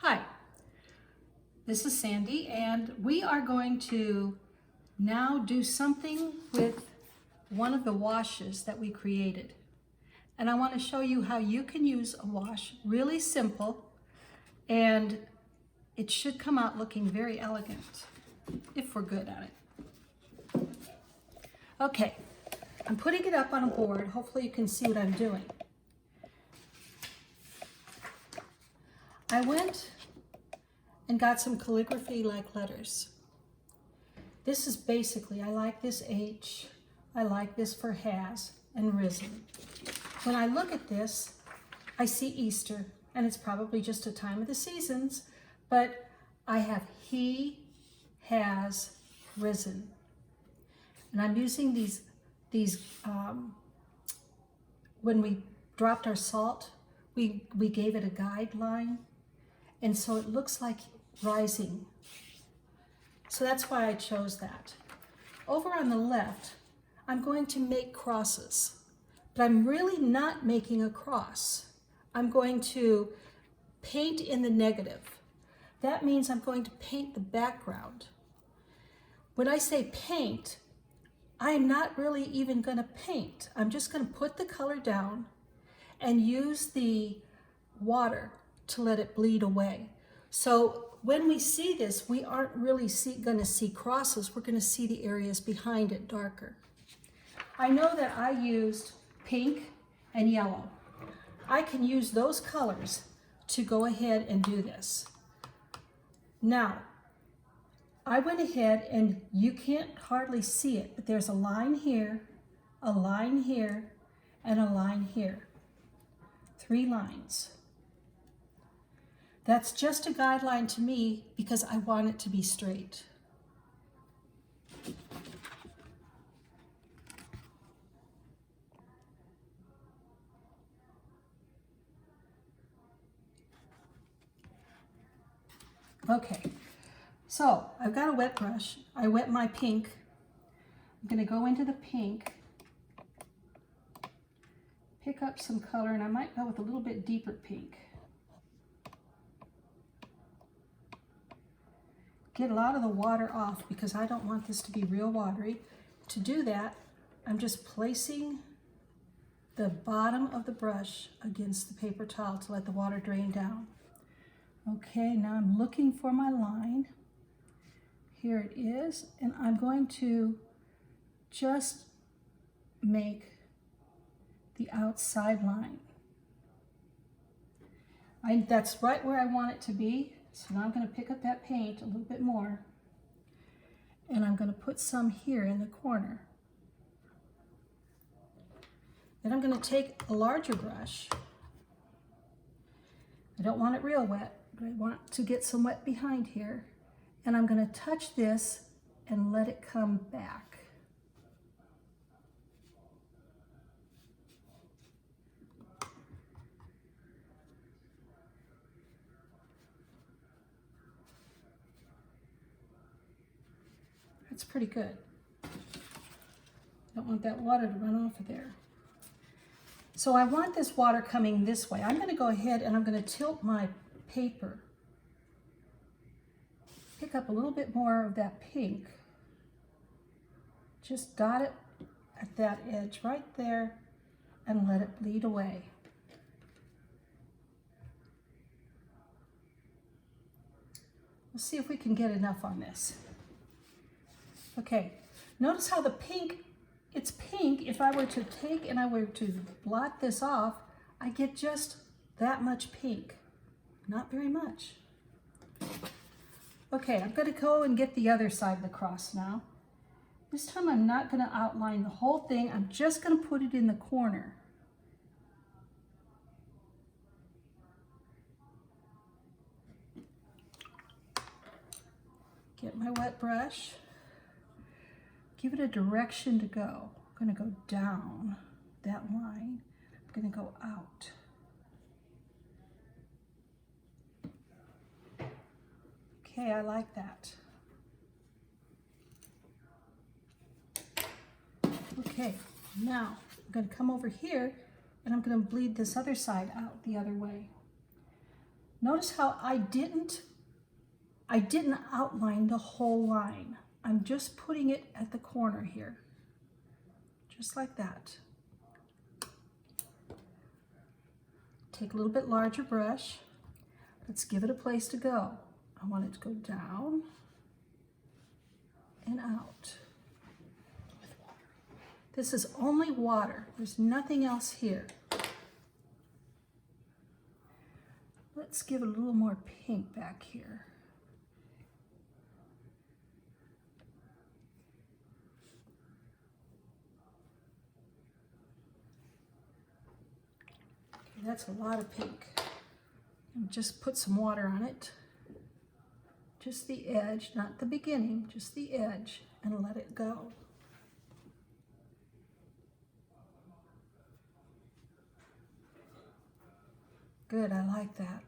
Hi, this is Sandy, and we are going to now do something with one of the washes that we created. And I want to show you how you can use a wash, really simple, and it should come out looking very elegant if we're good at it. Okay, I'm putting it up on a board. Hopefully you can see what I'm doing. I went and got some calligraphy-like letters. This is basically, I like this H, I like this for has and risen. When I look at this, I see Easter, and it's probably just a time of the seasons, but I have he has risen. And I'm using these when we dropped our salt, we gave it a guideline, and so it looks like rising. So that's why I chose that. Over on the left, I'm going to make crosses, but I'm really not making a cross. I'm going to paint in the negative. That means I'm going to paint the background. When I say paint, I am not really even going to paint. I'm just going to put the color down and use the water to let it bleed away. So when we see this, we aren't really going to see crosses. We're going to see the areas behind it darker. I know that I used pink and yellow. I can use those colors to go ahead and do this. Now, I went ahead, and you can't hardly see it, but there's a line here, a line here, and a line here. 3 lines. That's just a guideline to me because I want it to be straight. Okay, so I've got a wet brush. I wet my pink. I'm going to go into the pink, pick up some color, and I might go with a little bit deeper pink. Get a lot of the water off because I don't want this to be real watery. To do that, I'm just placing the bottom of the brush against the paper towel to let the water drain down. Okay, now I'm looking for my line. Here it is, and I'm going to just make the outside line. That's right where I want it to be. So now I'm going to pick up that paint a little bit more, and I'm going to put some here in the corner. Then I'm going to take a larger brush. I don't want it real wet, but I want to get some wet behind here. And I'm going to touch this and let it come back. That's pretty good. Don't want that water to run off of there. So I want this water coming this way. I'm going to go ahead and I'm going to tilt my paper. Pick up a little bit more of that pink. Just dot it at that edge right there and let it bleed away. We'll see if we can get enough on this. Okay, notice how the pink, it's pink. If I were to take and I were to blot this off, I get just that much pink. Not very much. Okay, I'm going to go and get the other side of the cross now. This time I'm not going to outline the whole thing. I'm just going to put it in the corner. Get my wet brush. Give it a direction to go. I'm going to go down that line. I'm going to go out. Okay, I like that. Okay, now I'm going to come over here and I'm going to bleed this other side out the other way. Notice how I didn't outline the whole line. I'm just putting it at the corner here, just like that. Take a little bit larger brush. Let's give it a place to go. I want it to go down and out. This is only water. There's nothing else here. Let's give it a little more pink back here. Okay, that's a lot of pink. And just put some water on it. Just the edge, not the beginning, just the edge, and let it go. Good, I like that.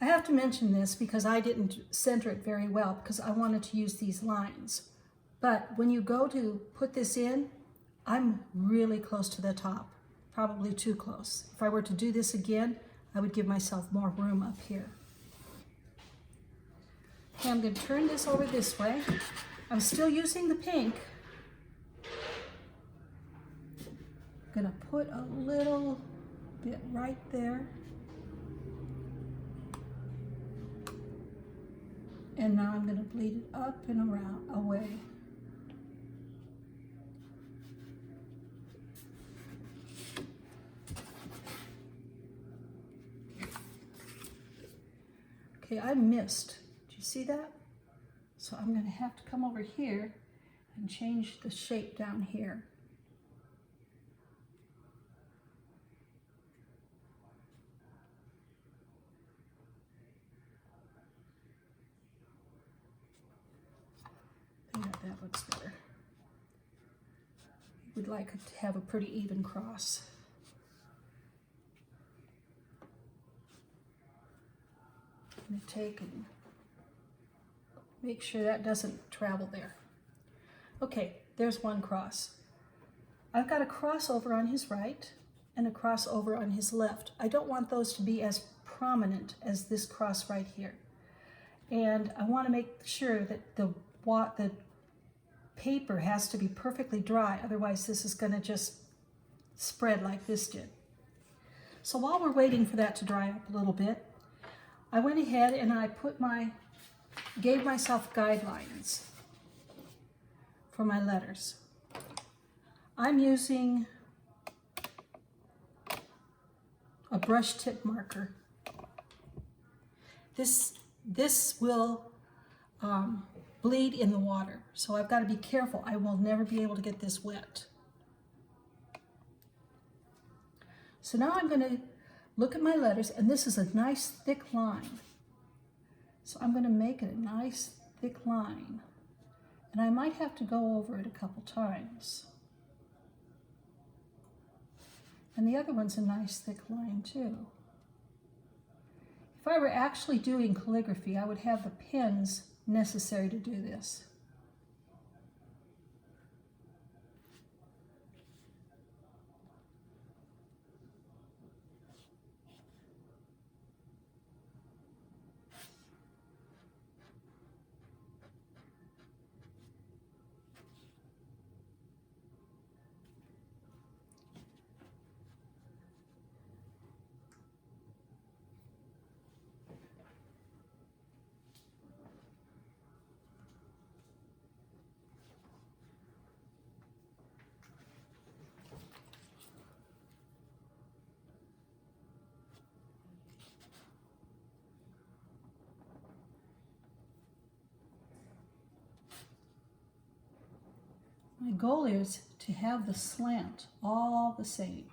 I have to mention this because I didn't center it very well because I wanted to use these lines. But when you go to put this in, I'm really close to the top, probably too close. If I were to do this again, I would give myself more room up here. Okay, I'm going to turn this over this way. I'm still using the pink. I'm going to put a little bit right there. And now I'm going to bleed it up and around, away. Okay, I missed. Do you see that? So I'm going to have to come over here and change the shape down here. Yeah, that looks better. We'd like it to have a pretty even cross. I'm going to take and make sure that doesn't travel there. Okay, there's one cross. I've got a crossover on his right and a crossover on his left. I don't want those to be as prominent as this cross right here. And I want to make sure that the paper has to be perfectly dry, otherwise this is going to just spread like this did. So while we're waiting for that to dry up a little bit, I went ahead and I gave myself guidelines for my letters. I'm using a brush tip marker. This will bleed in the water, so I've got to be careful. I will never be able to get this wet. So now I'm going to look at my letters, and this is a nice thick line. So I'm going to make it a nice thick line, and I might have to go over it a couple times. And the other one's a nice thick line too. If I were actually doing calligraphy, I would have the pens necessary to do this. My goal is to have the slant all the same.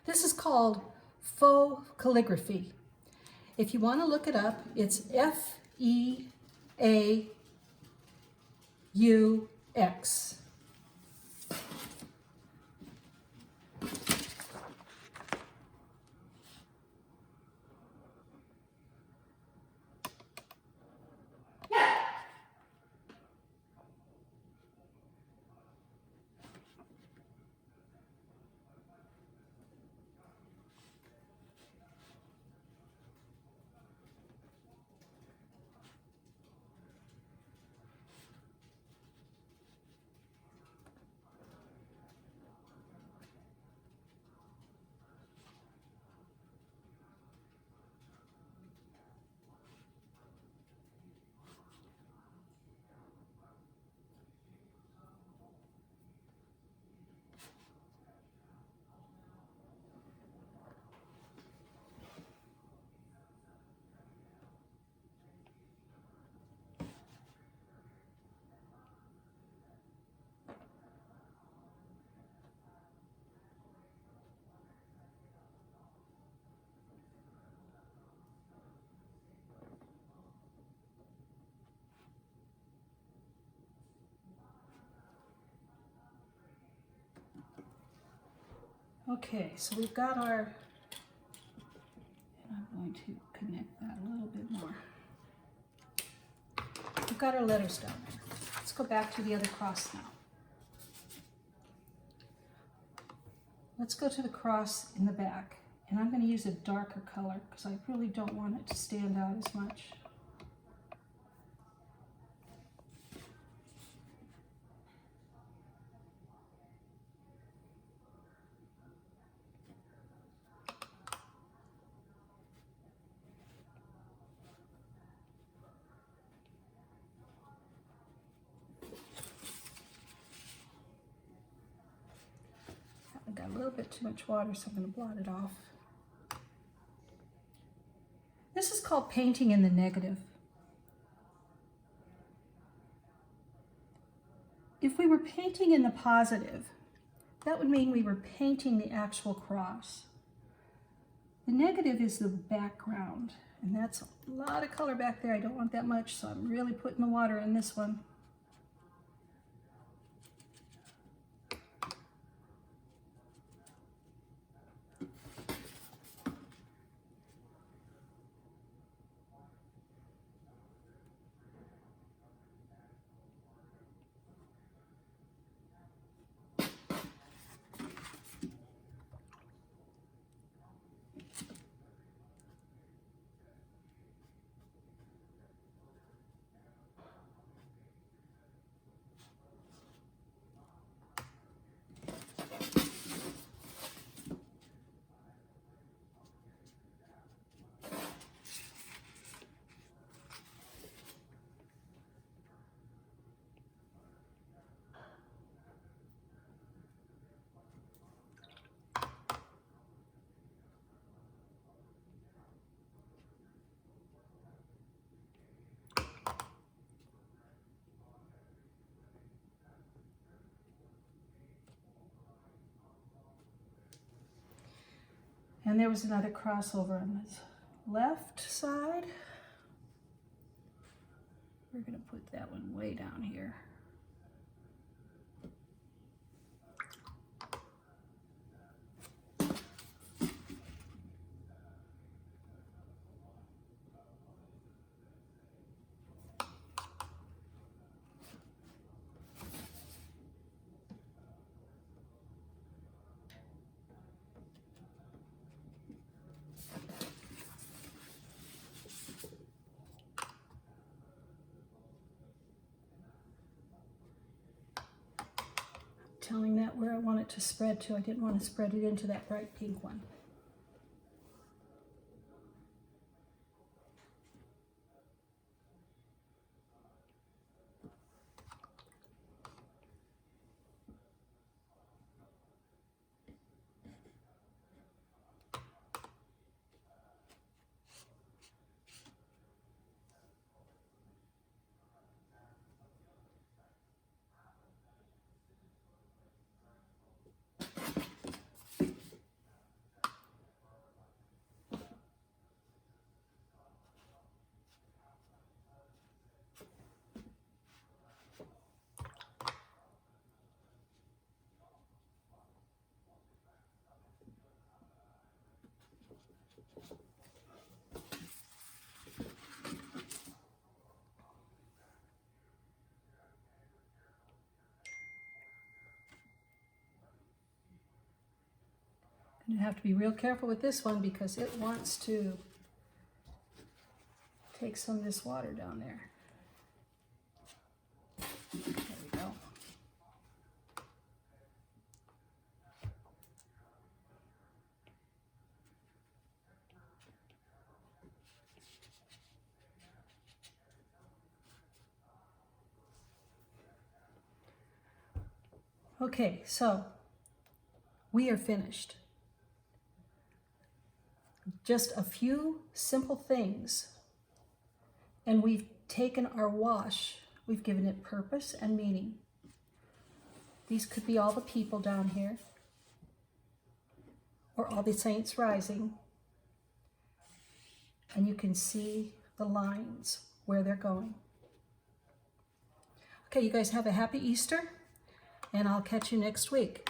This is called faux calligraphy. If you want to look it up, it's FEAUX. Okay, so we've got our, and I'm going to connect that a little bit more. We've got our letters down there. Let's go back to the other cross now. Let's go to the cross in the back, and I'm going to use a darker color because I really don't want it to stand out as much. I got a little bit too much water, so I'm going to blot it off. This is called painting in the negative. If we were painting in the positive, that would mean we were painting the actual cross. The negative is the background, and that's a lot of color back there. I don't want that much, so I'm really putting the water in this one. And there was another crossover on this left side. We're going to put that one way down here. Telling that where I want it to spread to. I didn't want to spread it into that bright pink one. You have to be real careful with this one because it wants to take some of this water down there. There we go. Okay, so we are finished. Just a few simple things, and we've taken our wash, we've given it purpose and meaning. These could be all the people down here, or all the saints rising, and you can see the lines where they're going. Okay, you guys have a happy Easter, and I'll catch you next week.